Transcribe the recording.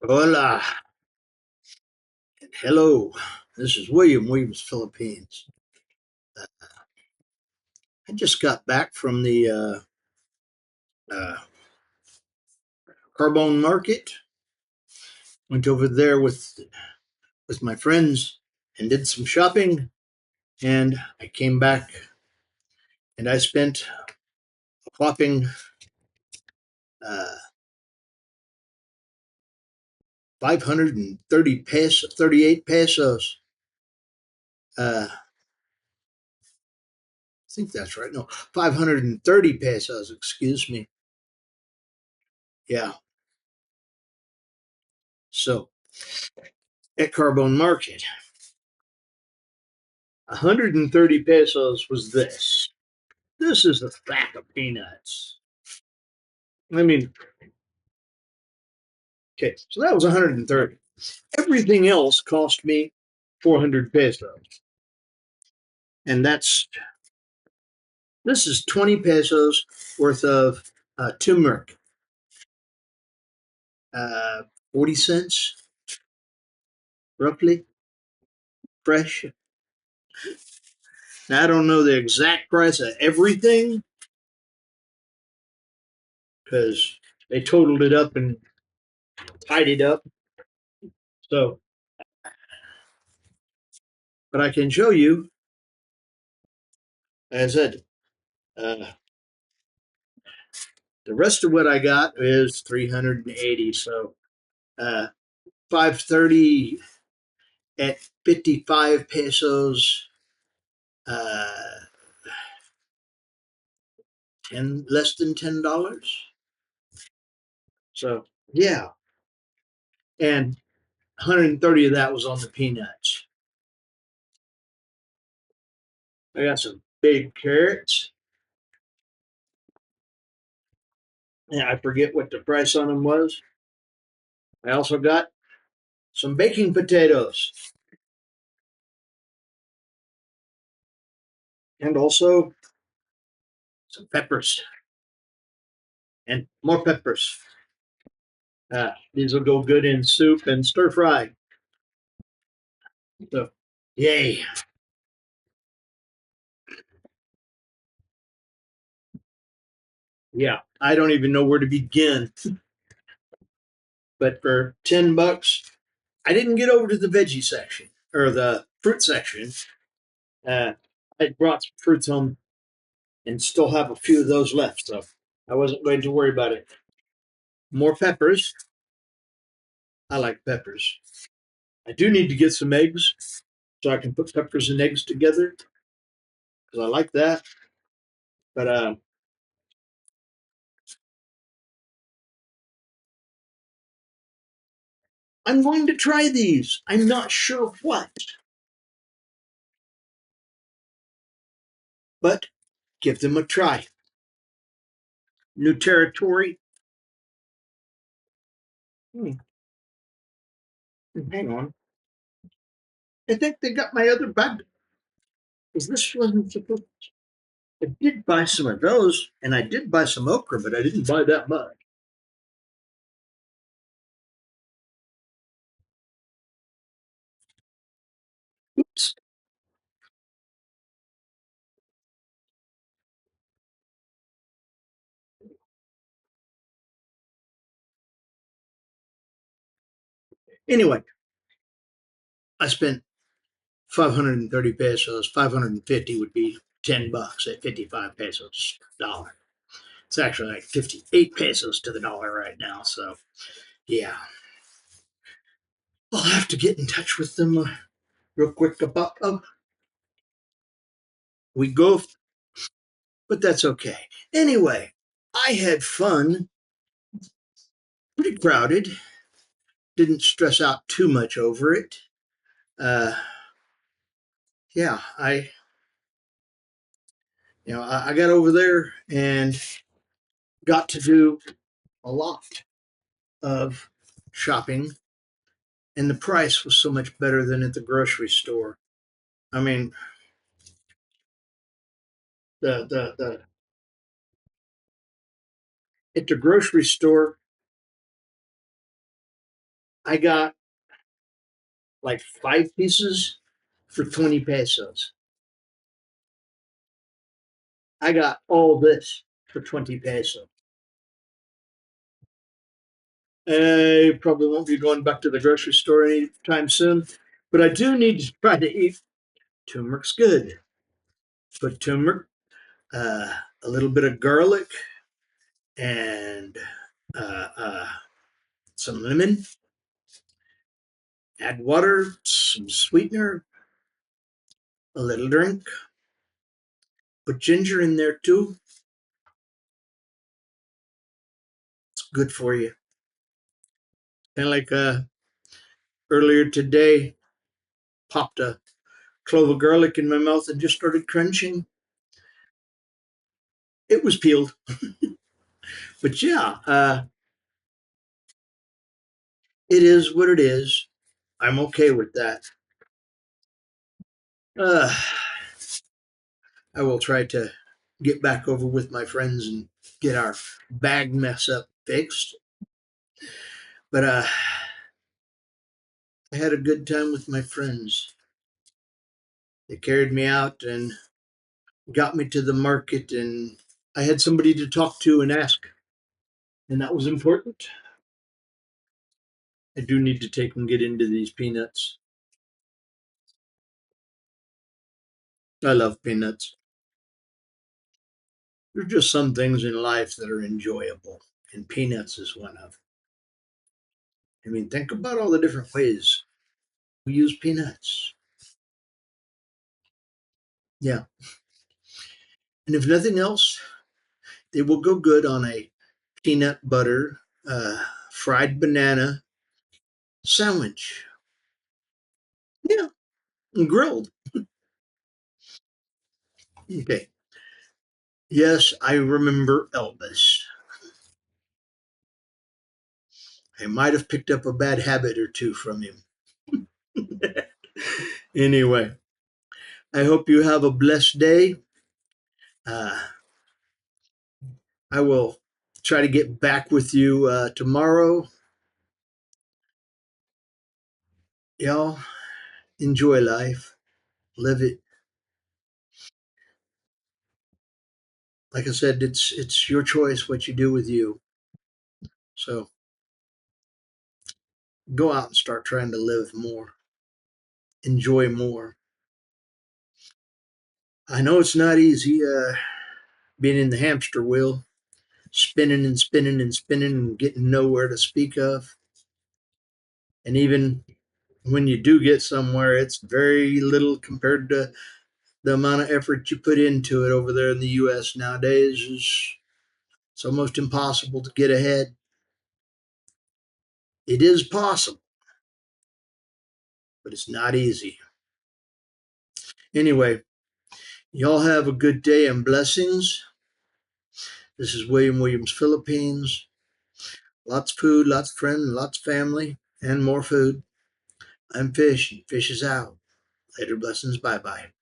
Hola, and hello. This is Williams, Philippines. I just got back from the uh, Carbone Market. Went over there with my friends and did some shopping. And I came back and I spent a whopping uh, 530 pesos, 38 pesos. I think that's right. No, 530 pesos. Excuse me. Yeah. So at Carbone Market, 130 pesos was this. This is a sack of peanuts. I mean, okay, so that was 130. Everything else cost me 400 pesos. And this is 20 pesos worth of turmeric, uh, 40 cents roughly, fresh. Now, I don't know the exact price of everything because they totaled it up and tied it up. So, but I can show you, as I said, uh, the rest of what I got is 380. So, 530 at 55 pesos, uh, 10 less than $10. So yeah, and 130 of that was on the peanuts. I got some big carrots. Yeah, I forget what the price on them was. I also got some baking potatoes and also some peppers and more peppers. These will go good in soup and stir fry. So, yay. Yeah, I don't even know where to begin. But for $10, I didn't get over to the veggie section or the fruit section. I brought some fruits home and still have a few of those left, so I wasn't going to worry about it. More peppers. I like peppers. I do need to get some eggs so I can put peppers and eggs together because I like that. But I'm going to try these. I'm not sure what, but give them a try. New territory. Hmm, hang on. I think they got my other bag. Because this wasn't supposed. I did buy some of those, and I did buy some okra, but I didn't buy that much. Oops. Anyway, I spent 530 pesos. 550 would be $10 at 55 pesos dollar. It's actually like 58 pesos to the dollar right now. So yeah, I'll have to get in touch with them real quick about we go, but that's okay. Anyway, I had fun. Pretty crowded. Didn't stress out too much over it. Uh, yeah, I got over there and got to do a lot of shopping, and the price was so much better than at the grocery store. I mean, the at the grocery store, I got like 5 pieces for 20 pesos. I got all this for 20 pesos. I probably won't be going back to the grocery store anytime soon, but I do need to try to eat. Turmeric's good. Put turmeric, a little bit of garlic, and uh, uh, some lemon. Add water, some sweetener, a little drink. Put ginger in there too. It's good for you. Kind of like earlier today, popped a clove of garlic in my mouth and just started crunching. It was peeled, but yeah, it is what it is. I'm okay with that. Uh, I will try to get back over with my friends and get our bag mess up fixed. But I had a good time with my friends. They carried me out and got me to the market, and I had somebody to talk to and ask, and that was important. I do need to take and get into these peanuts. I love peanuts. There's just some things in life that are enjoyable, and peanuts is one of them. I mean, think about all the different ways we use peanuts. Yeah. And if nothing else, they will go good on a peanut butter fried banana sandwich. Yeah, and grilled. Okay. Yes, I remember Elvis. I might have picked up a bad habit or two from him. Anyway, I hope you have a blessed day. Uh, I will try to get back with you tomorrow. Y'all enjoy life, live it. Like I said, it's your choice what you do with you. So go out and start trying to live more, enjoy more. I know it's not easy being in the hamster wheel, spinning and spinning and spinning and getting nowhere to speak of. And even when you do get somewhere, it's very little compared to the amount of effort you put into it over there in the U.S. nowadays. It's almost impossible to get ahead. It is possible, but it's not easy. Anyway, y'all have a good day and blessings. This is William Williams, Philippines. Lots of food, lots of friends, lots of family, and more food. I'm Fish. Fish is out. Later blessings. Bye bye.